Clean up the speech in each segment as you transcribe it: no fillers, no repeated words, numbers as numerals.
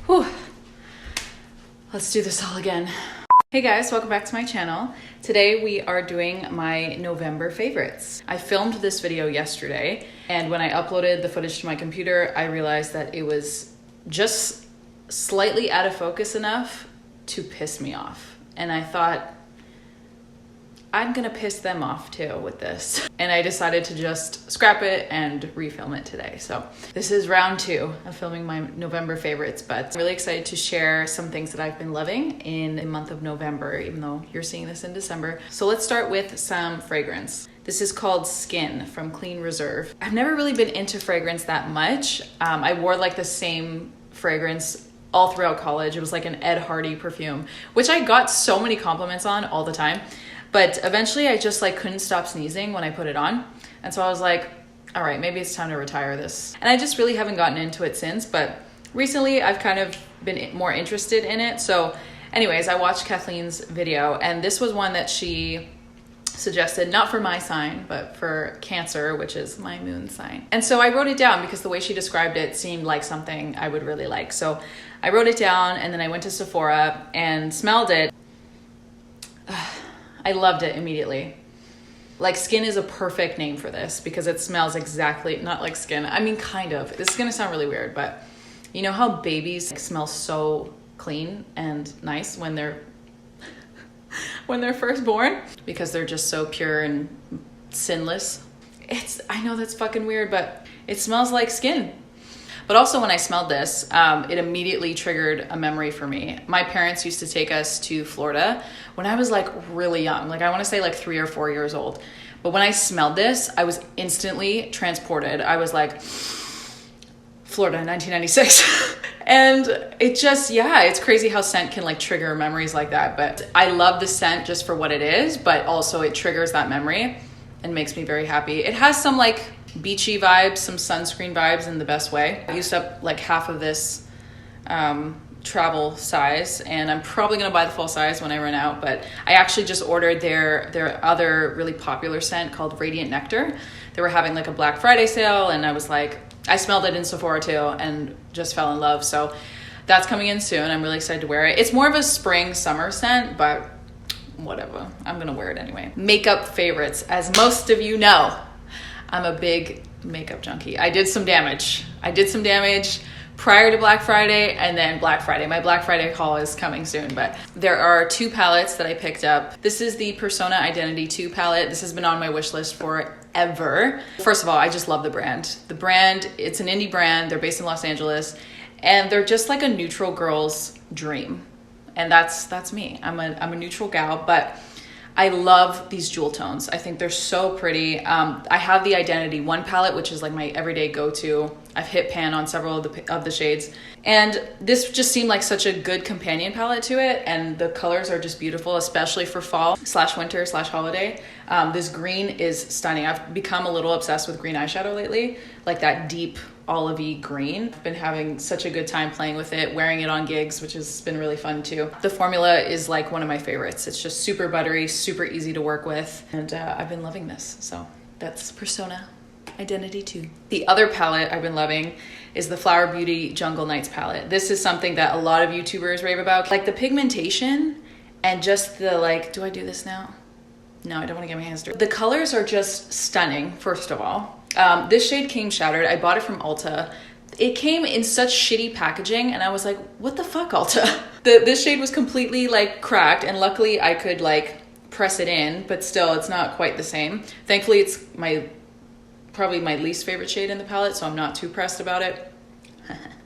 Whew. Let's do this all again. Hey guys, welcome back to my channel. Today we are doing my November favorites. I filmed this video yesterday, and when I uploaded the footage to my computer, I realized that it was just slightly out of focus enough to piss me off. And I thought, I'm gonna piss them off too with this. And I decided to just scrap it and refilm it today. So this is round 2 of filming my November favorites, but I'm really excited to share some things that I've been loving in the month of November, even though you're seeing this in December. So let's start with some fragrance. This is called Skin from Clean Reserve. I've never really been into fragrance that much. I wore like the same fragrance all throughout college. It was like an Ed Hardy perfume, which I got so many compliments on all the time. But eventually I just like couldn't stop sneezing when I put it on. And so I was like, all right, maybe it's time to retire this. And I just really haven't gotten into it since, but recently I've kind of been more interested in it. So anyways, I watched Kathleen's video, and this was one that she suggested, not for my sign, but for Cancer, which is my moon sign. And so I wrote it down because the way she described it seemed like something I would really like. So I wrote it down, and then I went to Sephora and smelled it. I loved it immediately. Like, Skin is a perfect name for this because it smells exactly, not like skin. I mean, kind of. This is gonna sound really weird, but you know how babies smell so clean and nice when they're when they're first born? Because they're just so pure and sinless. I know that's fucking weird, but it smells like skin. But also when I smelled this, it immediately triggered a memory for me. My parents used to take us to Florida when I was like really young. Like I wanna say like 3 or 4 years old. But when I smelled this, I was instantly transported. I was like, Florida, 1996. And it just, yeah, it's crazy how scent can like trigger memories like that. But I love the scent just for what it is, but also it triggers that memory and makes me very happy. It has some like beachy vibes, some sunscreen vibes in the best way. I used up like half of this travel size, and I'm probably gonna buy the full size when I run out, but I actually just ordered their other really popular scent called Radiant Nectar. They were having like a Black Friday sale, and I was like, I smelled it in Sephora too and just fell in love. So that's coming in soon. I'm really excited to wear it. It's more of a spring summer scent, but whatever, I'm gonna wear it anyway. Makeup favorites. As most of you know, I'm a big makeup junkie. I did some damage prior to Black Friday and then Black Friday. My Black Friday haul is coming soon, but there are 2 palettes that I picked up. This is the Persona Identity 2 palette. This has been on my wish list forever. First of all, I just love the brand. The brand, it's an indie brand. They're based in Los Angeles, and they're just like a neutral girl's dream. And that's me. I'm a neutral gal, but I love these jewel tones. I think they're so pretty. I have the Identity 1 palette, which is like my everyday go-to. I've hit pan on several of the shades. And this just seemed like such a good companion palette to it. And the colors are just beautiful, especially for fall / winter / holiday. This green is stunning. I've become a little obsessed with green eyeshadow lately, like that deep olivey green. I've been having such a good time playing with it, wearing it on gigs, which has been really fun too. The formula is like one of my favorites. It's just super buttery, super easy to work with, and I've been loving this. So that's Persona Identity 2. The other palette I've been loving is the Flower Beauty Jungle Nights palette. This is something that a lot of YouTubers rave about. Like the pigmentation and just the like, do I do this now? No, I don't want to get my hands dirty. The colors are just stunning, first of all. This shade came shattered. I bought it from Ulta. It came in such shitty packaging, and I was like, what the fuck, Ulta? This shade was completely like cracked, and luckily I could like press it in, but still it's not quite the same. Thankfully it's probably my least favorite shade in the palette, so I'm not too pressed about it.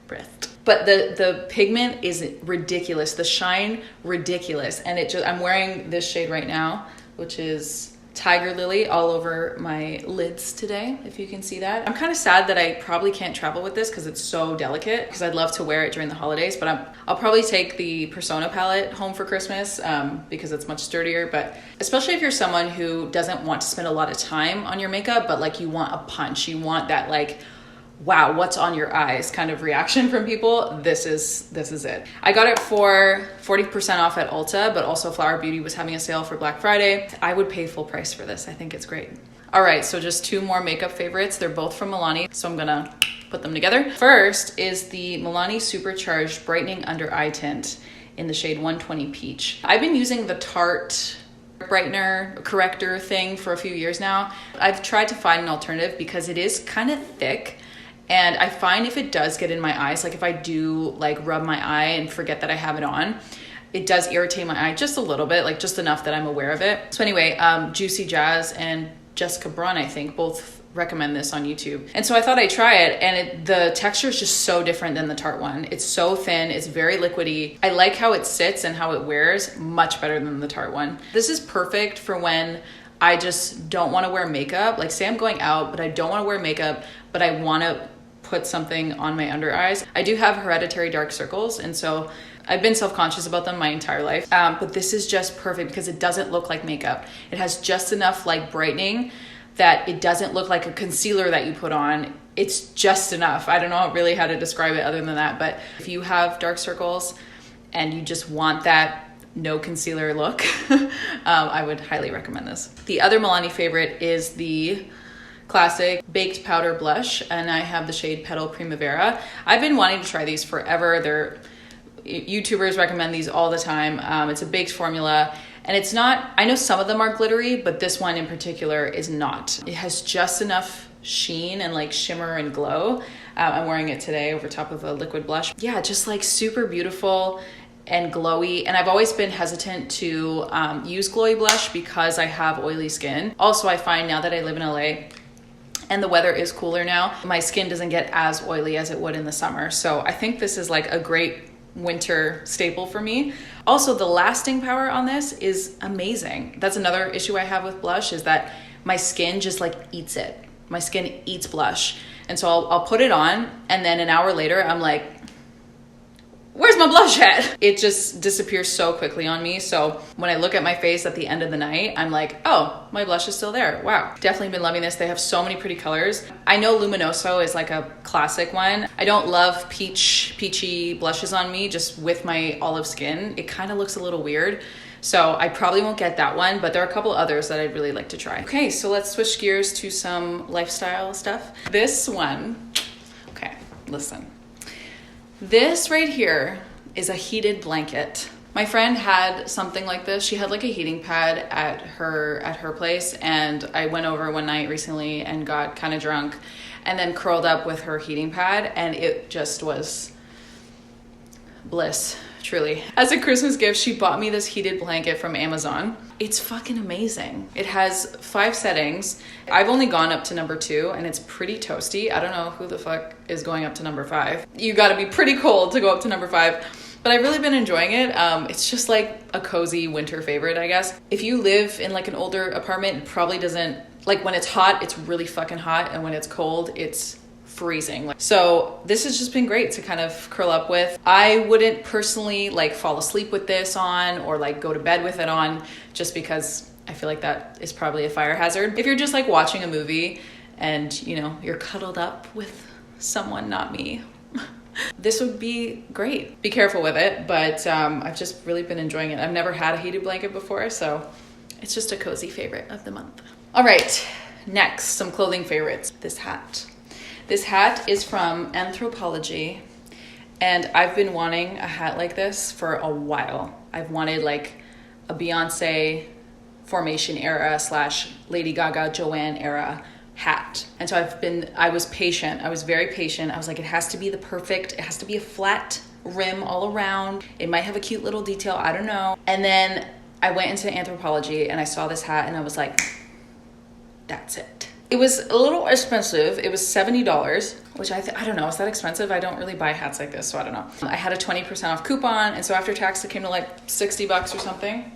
Pressed. But the pigment is ridiculous. The shine, ridiculous. And I'm wearing this shade right now, which is Tiger Lily, all over my lids today, if you can see that. I'm kind of sad that I probably can't travel with this because it's so delicate, because I'd love to wear it during the holidays, but I'll probably take the Persona palette home for Christmas because it's much sturdier. But especially if you're someone who doesn't want to spend a lot of time on your makeup, but like you want a punch, you want that like, wow, what's on your eyes kind of reaction from people, this is it. I got it for 40% off at Ulta, but also Flower Beauty was having a sale for Black Friday. I would pay full price for this. I think it's great. All right, so just 2 more makeup favorites. They're both from Milani, so I'm gonna put them together. First is the Milani Supercharged Brightening Under Eye Tint in the shade 120 Peach. I've been using the Tarte brightener corrector thing for a few years now. I've tried to find an alternative because it is kind of thick, and I find if it does get in my eyes, like if I do like rub my eye and forget that I have it on, it does irritate my eye just a little bit, like just enough that I'm aware of it. So anyway, Juicy Jazz and Jessica Braun, I think, both recommend this on YouTube. And so I thought I'd try it, and the texture is just so different than the Tarte one. It's so thin, it's very liquidy. I like how it sits and how it wears much better than the Tarte one. This is perfect for when I just don't want to wear makeup. Like say I'm going out, but I don't want to wear makeup, but I want to put something on my under eyes. I do have hereditary dark circles, and so I've been self-conscious about them my entire life. But this is just perfect because it doesn't look like makeup. It has just enough like brightening that it doesn't look like a concealer that you put on. It's just enough. I don't know really how to describe it other than that, but if you have dark circles and you just want that no concealer look, I would highly recommend this. The other Milani favorite is the classic baked powder blush, and I have the shade Petal Primavera. I've been wanting to try these forever. YouTubers recommend these all the time. It's a baked formula, and it's not, I know some of them are glittery, but this one in particular is not. It has just enough sheen and like shimmer and glow. I'm wearing it today over top of a liquid blush. Yeah, just like super beautiful and glowy. And I've always been hesitant to use glowy blush because I have oily skin. Also, I find now that I live in LA and the weather is cooler now, my skin doesn't get as oily as it would in the summer. So I think this is like a great winter staple for me. Also, the lasting power on this is amazing. That's another issue I have with blush, is that my skin just like eats it. My skin eats blush. And so I'll put it on, and then an hour later I'm like, where's my blush at? It just disappears so quickly on me. So when I look at my face at the end of the night, I'm like, oh, my blush is still there. Wow. Definitely been loving this. They have so many pretty colors. I know Luminoso is like a classic one. I don't love peachy blushes on me just with my olive skin. It kind of looks a little weird. So I probably won't get that one, but there are a couple others that I'd really like to try. Okay, so let's switch gears to some lifestyle stuff. This one, okay, listen. This right here is a heated blanket. My friend had something like this. She had like a heating pad at her place, and I went over one night recently and got kind of drunk and then curled up with her heating pad, and it just was bliss, truly. As a Christmas gift, she bought me this heated blanket from Amazon. It's fucking amazing. It has 5 settings. I've only gone up to number 2, and it's pretty toasty. I don't know who the fuck is going up to number 5. You gotta be pretty cold to go up to number 5. But I've really been enjoying it. It's just like a cozy winter favorite, I guess. If you live in like an older apartment, it probably doesn't, like when it's hot, it's really fucking hot. And when it's cold, it's freezing. So this has just been great to kind of curl up with. I wouldn't personally like fall asleep with this on or like go to bed with it on, just because I feel like that is probably a fire hazard. If you're just like watching a movie and you know, you're cuddled up with someone, not me, this would be great. Be careful with it, but I've just really been enjoying it. I've never had a heated blanket before, so it's just a cozy favorite of the month. All right, next, some clothing favorites. This hat. This hat is from Anthropologie, and I've been wanting a hat like this for a while. I've wanted like a Beyonce Formation era / Lady Gaga Joanne era hat. And so I was patient. I was very patient. I was like, it has to be it has to be a flat rim all around. It might have a cute little detail, I don't know. And then I went into Anthropologie and I saw this hat and I was like, that's it. It was a little expensive. It was $70, which I don't know. Is that expensive? I don't really buy hats like this, so I don't know. I had a 20% off coupon, and so after tax, it came to like $60 or something,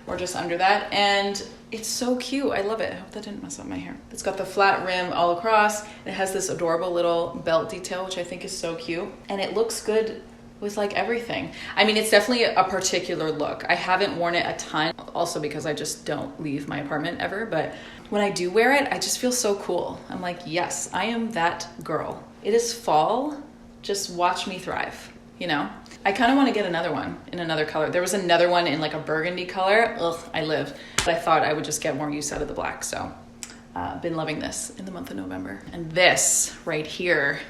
or just under that. And it's so cute. I love it. I hope that didn't mess up my hair. It's got the flat rim all across. It has this adorable little belt detail, which I think is so cute. And it looks good with like everything. I mean, it's definitely a particular look. I haven't worn it a ton, also because I just don't leave my apartment ever, but when I do wear it, I just feel so cool. I'm like, yes, I am that girl. It is fall, just watch me thrive, you know? I kind of want to get another one in another color. There was another one in like a burgundy color. Ugh, I live. But I thought I would just get more use out of the black, so been loving this in the month of November. And this right here,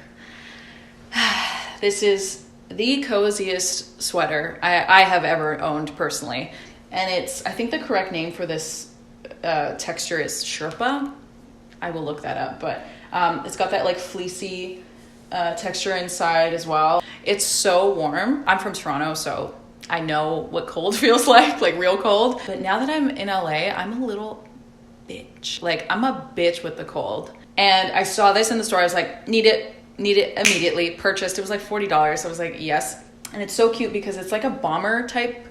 This is the coziest sweater I have ever owned personally. And I think the correct name for this texture is Sherpa. I will look that up, but it's got that like fleecy texture inside as well. It's so warm. I'm from Toronto, so I know what cold feels like real cold. But now that I'm in LA, I'm a little bitch. Like, I'm a bitch with the cold. And I saw this in the store. I was like, need it immediately. Purchased. It was like $40. I was like, yes. And it's so cute because it's like a bomber type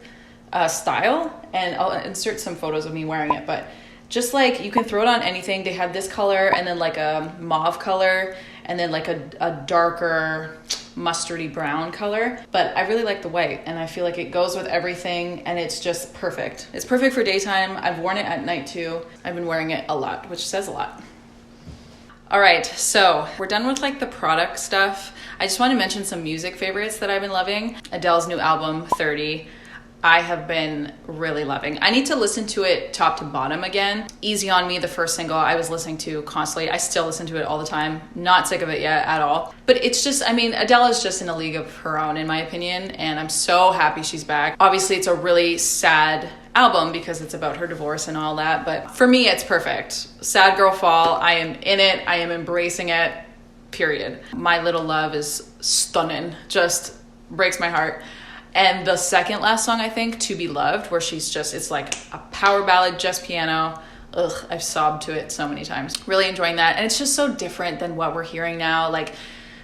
style. And I'll insert some photos of me wearing it. But just like, you can throw it on anything. They had this color and then like a mauve color and then like a darker mustardy brown color. But I really like the white and I feel like it goes with everything and it's just perfect. It's perfect for daytime. I've worn it at night too. I've been wearing it a lot, which says a lot. All right, so we're done with like the product stuff. I just want to mention some music favorites that I've been loving. Adele's new album, 30. I have been really loving. I need to listen to it top to bottom again. Easy on Me, the first single, I was listening to constantly. I still listen to it all the time. Not sick of it yet at all. But it's just, I mean, Adele is just in a league of her own, in my opinion, and I'm so happy she's back. Obviously, it's a really sad album because it's about her divorce and all that, but for me, it's perfect. Sad Girl Fall, I am in it. I am embracing it, period. My Little Love is stunning. Just breaks my heart. And the second last song, I think, To Be Loved, where it's like a power ballad, just piano. Ugh, I've sobbed to it so many times. Really enjoying that. And it's just so different than what we're hearing now. Like,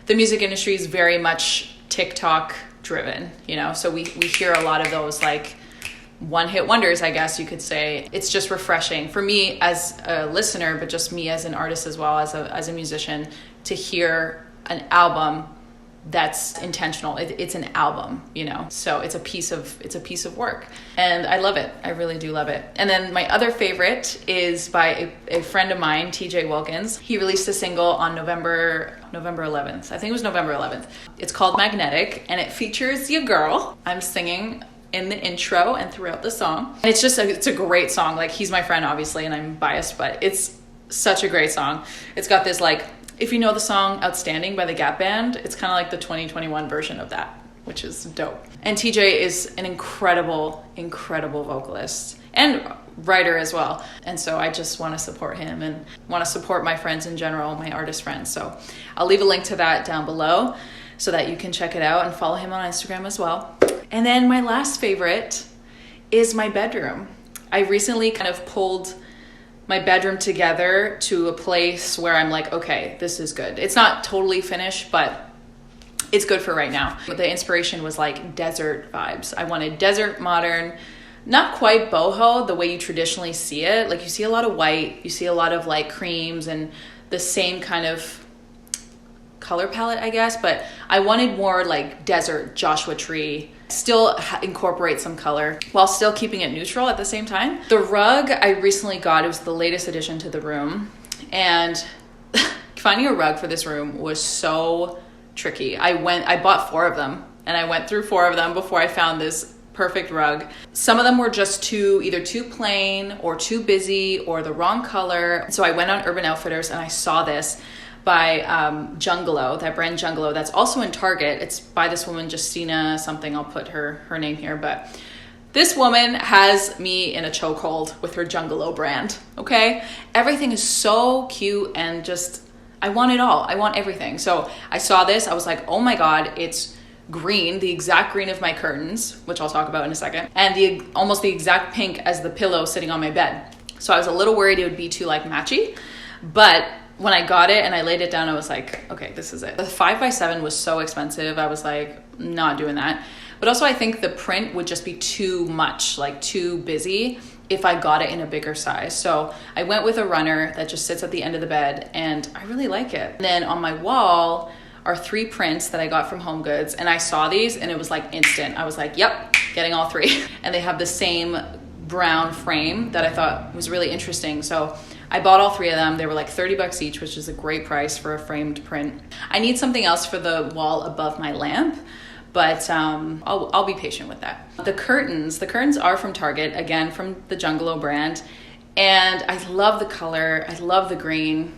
the music industry is very much TikTok driven, you know? So we hear a lot of those like one-hit wonders, I guess you could say. It's just refreshing for me as a listener, but just me as an artist as well, as a musician, to hear an album that's intentional. It's an album, you know, so it's a piece of work, and I love it. I really do love it. And then my other favorite is by a friend of mine, TJ Wilkins. He released a single on November 11th. I think it was November 11th. It's called Magnetic, and it features your girl. I'm singing in the intro and throughout the song, and it's a great song. Like, he's my friend obviously, and I'm biased, but it's such a great song. It's got this like, if you know the song Outstanding by the Gap Band, it's kind of like the 2021 version of that, which is dope. And TJ is an incredible vocalist and writer as well. And so I just want to support him and want to support my friends in general, my artist friends. So I'll leave a link to that down below so that you can check it out and follow him on Instagram as well. And then my last favorite is my bedroom. I recently kind of pulled my bedroom together to a place where I'm like, okay, this is good. It's not totally finished, but it's good for right now. The inspiration was like desert vibes. I wanted desert modern, not quite boho the way you traditionally see it. Like, you see a lot of white, you see a lot of like creams and the same kind of color palette, I guess, but I wanted more like desert, Joshua Tree, still incorporate some color while still keeping it neutral at the same time. The rug I recently got, it was the latest addition to the room, and finding a rug for this room was so tricky. I bought 4 of them, and I went through 4 of them before I found this perfect rug. Some of them were just either too plain or too busy or the wrong color. So I went on Urban Outfitters and I saw this by Jungalow, that brand Jungalow, that's also in Target. It's by this woman, Justina something. I'll put her name here, but this woman has me in a chokehold with her Jungalow brand, okay? Everything is so cute and just, I want it all. I want everything. So I saw this, I was like, oh my God, it's green, the exact green of my curtains, which I'll talk about in a second, and almost the exact pink as the pillow sitting on my bed. So I was a little worried it would be too like matchy, but when I got it and I laid it down, I was like, okay, this is it. The 5x7 was so expensive. I was like, not doing that. But also I think the print would just be too much, like too busy if I got it in a bigger size. So I went with a runner that just sits at the end of the bed, and I really like it. And then on my wall are 3 prints that I got from Home Goods, and I saw these and it was like instant. I was like, yep, getting all 3. And they have the same brown frame that I thought was really interesting. So I bought all 3 of them. They were like $30 each, which is a great price for a framed print. I need something else for the wall above my lamp, but I'll be patient with that. The curtains are from Target, again, from the Jungalow brand. And I love the color. I love the green.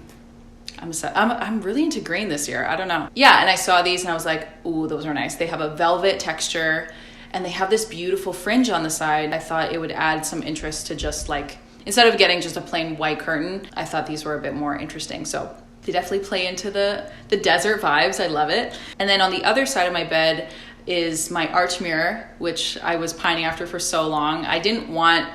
I'm really into green this year. I don't know. Yeah, and I saw these and I was like, ooh, those are nice. They have a velvet texture and they have this beautiful fringe on the side. I thought it would add some interest to just like, instead of getting just a plain white curtain, I thought these were a bit more interesting. So they definitely play into the desert vibes. I love it. And then on the other side of my bed is my arch mirror, which I was pining after for so long. I didn't want,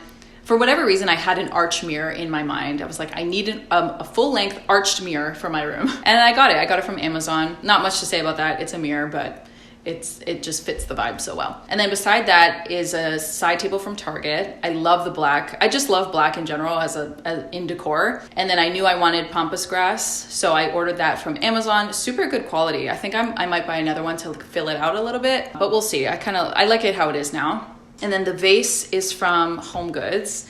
for whatever reason, I had an arch mirror in my mind. I was like, I need a full-length arched mirror for my room. And I got it. I got it from Amazon. Not much to say about that. It's a mirror, but it just fits the vibe so well. And then beside that is a side table from Target. I love the black. I just love black in general as in decor. And then I knew I wanted pampas grass, so I ordered that from Amazon. Super good quality. I think I might buy another one to fill it out a little bit, but we'll see. I like it how it is now. And then the vase is from Home Goods.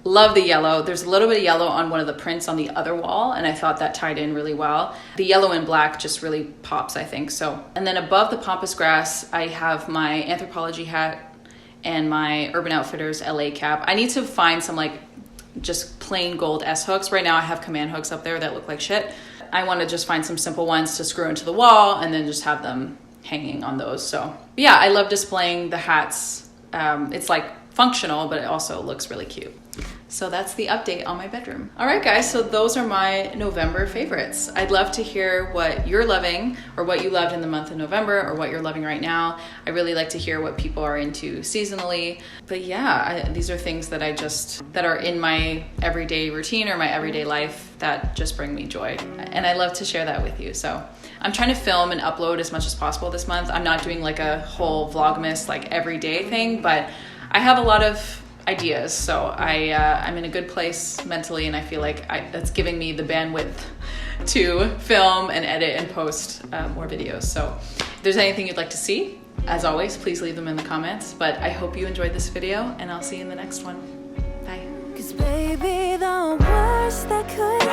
Love the yellow. There's a little bit of yellow on one of the prints on the other wall, and I thought that tied in really well. The yellow and black just really pops, I think. So, and then above the pampas grass, I have my Anthropologie hat and my Urban Outfitters LA cap. I need to find some like just plain gold S hooks. Right now I have command hooks up there that look like shit. I want to just find some simple ones to screw into the wall and then just have them hanging on those. So yeah, I love displaying the hats. It's like functional, but it also looks really cute. So that's the update on my bedroom. All right, guys, so those are my November favorites. I'd love to hear what you're loving or what you loved in the month of November or what you're loving right now. I really like to hear what people are into seasonally. But yeah, these are things that that are in my everyday routine or my everyday life that just bring me joy. And I love to share that with you. So I'm trying to film and upload as much as possible this month. I'm not doing like a whole Vlogmas like everyday thing, but I have a lot of ideas, so I'm in a good place mentally, and I feel like that's giving me the bandwidth to film and edit and post more videos. So if there's anything you'd like to see, as always, please leave them in the comments. But I hope you enjoyed this video, and I'll see you in the next one. Bye. 'Cause baby, the worst that could